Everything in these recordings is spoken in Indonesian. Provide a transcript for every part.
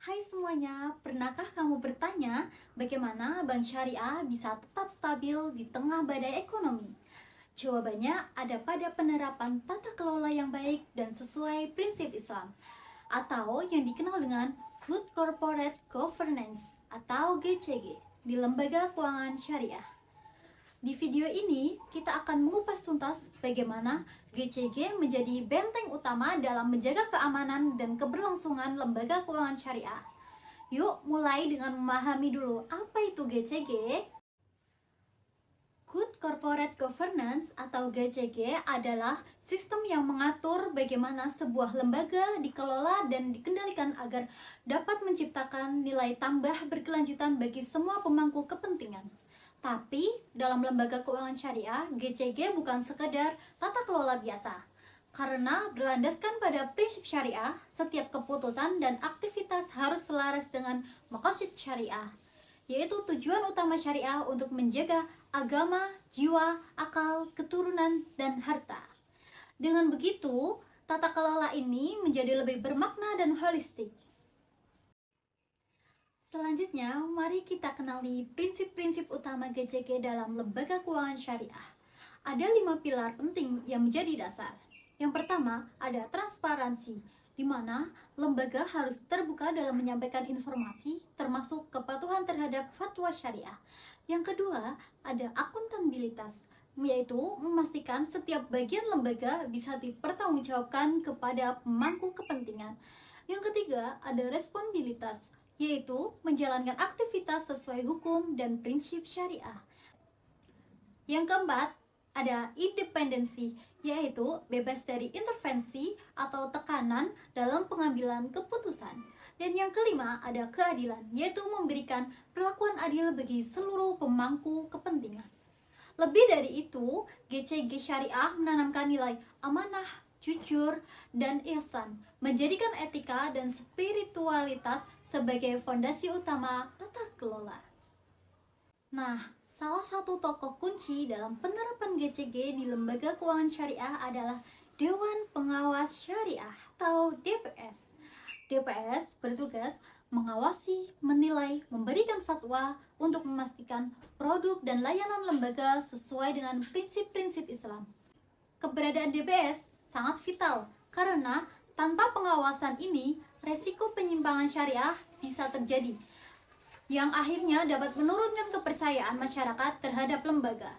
Hai semuanya, pernahkah kamu bertanya bagaimana bank syariah bisa tetap stabil di tengah badai ekonomi? Jawabannya ada pada penerapan tata kelola yang baik dan sesuai prinsip Islam, atau yang dikenal dengan Good Corporate Governance atau GCG di lembaga keuangan syariah. Di video ini, kita akan mengupas tuntas bagaimana GCG menjadi benteng utama dalam menjaga keamanan dan keberlangsungan lembaga keuangan syariah. Yuk, mulai dengan memahami dulu apa itu GCG. Good Corporate Governance atau GCG adalah sistem yang mengatur bagaimana sebuah lembaga dikelola dan dikendalikan agar dapat menciptakan nilai tambah berkelanjutan bagi semua pemangku kepentingan. Tapi, dalam lembaga keuangan syariah, GCG bukan sekedar tata kelola biasa. Karena berlandaskan pada prinsip syariah, setiap keputusan dan aktivitas harus selaras dengan maqasid syariah, yaitu tujuan utama syariah untuk menjaga agama, jiwa, akal, keturunan, dan harta. Dengan begitu, tata kelola ini menjadi lebih bermakna dan holistik. Selanjutnya, mari kita kenali prinsip-prinsip utama GCG dalam lembaga keuangan syariah. Ada 5 pilar penting yang menjadi dasar. Yang pertama, ada transparansi, di mana lembaga harus terbuka dalam menyampaikan informasi, termasuk kepatuhan terhadap fatwa syariah. Yang kedua, ada akuntabilitas, yaitu memastikan setiap bagian lembaga bisa dipertanggungjawabkan kepada pemangku kepentingan. Yang ketiga, ada responsibilitas, yaitu menjalankan aktivitas sesuai hukum dan prinsip syariah. Yang keempat, ada independensi, yaitu bebas dari intervensi atau tekanan dalam pengambilan keputusan. Dan yang kelima, ada keadilan, yaitu memberikan perlakuan adil bagi seluruh pemangku kepentingan. Lebih dari itu, GCG Syariah menanamkan nilai amanah, jujur, dan ihsan, menjadikan etika dan spiritualitas sebagai fondasi utama tata kelola. Nah, salah satu tokoh kunci dalam penerapan GCG di lembaga keuangan syariah adalah Dewan Pengawas Syariah atau DPS. DPS bertugas mengawasi, menilai, memberikan fatwa untuk memastikan produk dan layanan lembaga sesuai dengan prinsip-prinsip Islam. Keberadaan DPS sangat vital karena tanpa pengawasan ini, resiko penyimpangan syariah bisa terjadi, yang akhirnya dapat menurunkan kepercayaan masyarakat terhadap lembaga.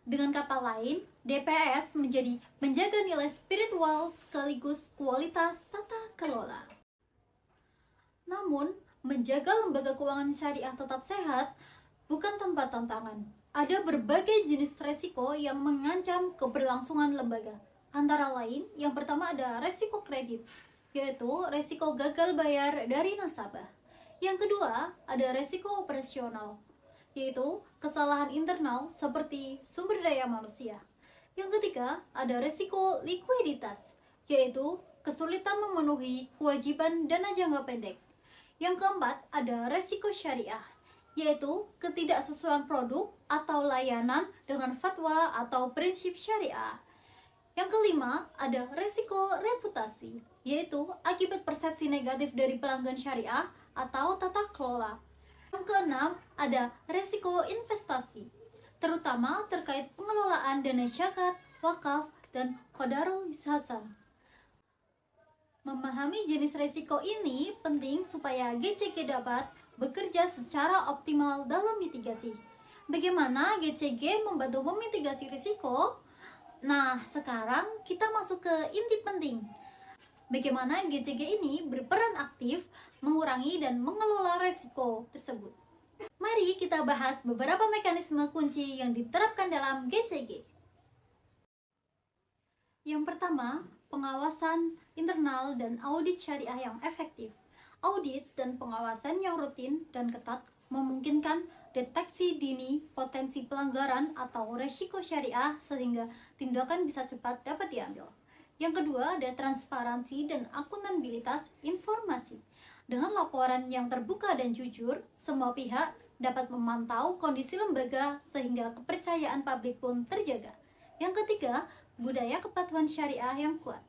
Dengan kata lain, DPS menjadi menjaga nilai spiritual sekaligus kualitas tata kelola. Namun, menjaga lembaga keuangan syariah tetap sehat bukan tanpa tantangan. Ada berbagai jenis resiko yang mengancam keberlangsungan lembaga. Antara lain, yang pertama ada resiko kredit, yaitu resiko gagal bayar dari nasabah. Yang kedua, ada resiko operasional, yaitu kesalahan internal seperti sumber daya manusia. Yang ketiga, ada resiko likuiditas, yaitu kesulitan memenuhi kewajiban dana jangka pendek. Yang keempat, ada resiko syariah, yaitu ketidaksesuaian produk atau layanan dengan fatwa atau prinsip syariah. Yang kelima, ada resiko reputasi, yaitu akibat persepsi negatif dari pelanggan syariah atau tata kelola. Yang keenam, ada resiko investasi, terutama terkait pengelolaan dana zakat, wakaf, dan qadarul hasan. Memahami jenis resiko ini penting supaya GCG dapat bekerja secara optimal dalam mitigasi. Bagaimana GCG membantu memitigasi risiko? Nah, sekarang kita masuk ke inti penting. Bagaimana GCG ini berperan aktif mengurangi dan mengelola risiko tersebut. Mari kita bahas beberapa mekanisme kunci yang diterapkan dalam GCG. Yang pertama, pengawasan internal dan audit syariah yang efektif. Audit dan pengawasan yang rutin dan ketat memungkinkan deteksi dini potensi pelanggaran atau resiko syariah sehingga tindakan bisa cepat dapat diambil. Yang kedua, ada transparansi dan akuntabilitas informasi. Dengan laporan yang terbuka dan jujur, semua pihak dapat memantau kondisi lembaga sehingga kepercayaan publik pun terjaga. Yang ketiga, budaya kepatuhan syariah yang kuat.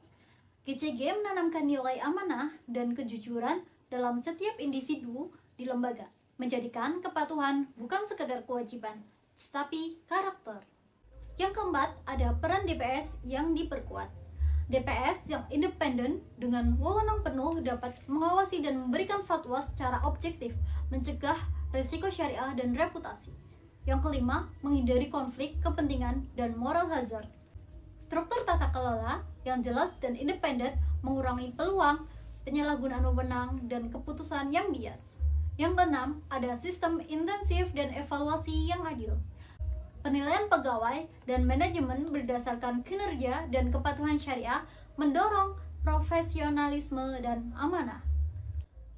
GCG menanamkan nilai amanah dan kejujuran dalam setiap individu di lembaga, menjadikan kepatuhan bukan sekedar kewajiban, tapi karakter. Yang keempat, ada peran DPS yang diperkuat. DPS yang independen dengan wewenang penuh dapat mengawasi dan memberikan fatwa secara objektif, mencegah risiko syariah dan reputasi. Yang kelima, menghindari konflik kepentingan dan moral hazard. Struktur tata kelola yang jelas dan independen mengurangi peluang penyalahgunaan wewenang dan keputusan yang bias. Yang keenam, ada sistem intensif dan evaluasi yang adil. Penilaian pegawai dan manajemen berdasarkan kinerja dan kepatuhan syariah mendorong profesionalisme dan amanah.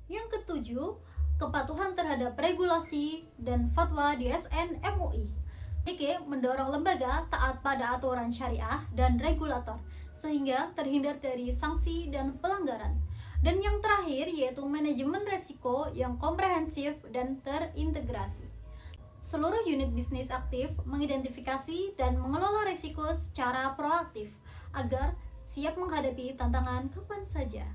Yang ketujuh, kepatuhan terhadap regulasi dan fatwa di SN MUI. JK mendorong lembaga taat pada aturan syariah dan regulator sehingga terhindar dari sanksi dan pelanggaran. Dan yang terakhir yaitu manajemen resiko yang komprehensif dan terintegrasi. Seluruh unit bisnis aktif mengidentifikasi dan mengelola risiko secara proaktif agar siap menghadapi tantangan kapan saja.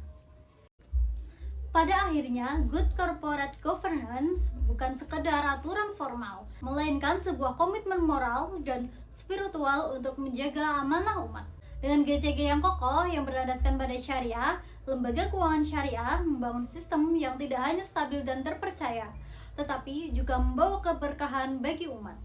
Pada akhirnya, good corporate governance bukan sekedar aturan formal, melainkan sebuah komitmen moral dan spiritual untuk menjaga amanah umat. Dengan GCG yang kokoh yang berlandaskan pada syariah, lembaga keuangan syariah membangun sistem yang tidak hanya stabil dan terpercaya, tetapi juga membawa keberkahan bagi umat.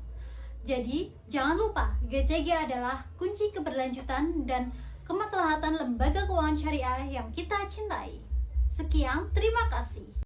Jadi, jangan lupa, GCG adalah kunci keberlanjutan dan kemaslahatan lembaga keuangan syariah yang kita cintai. Sekian, terima kasih.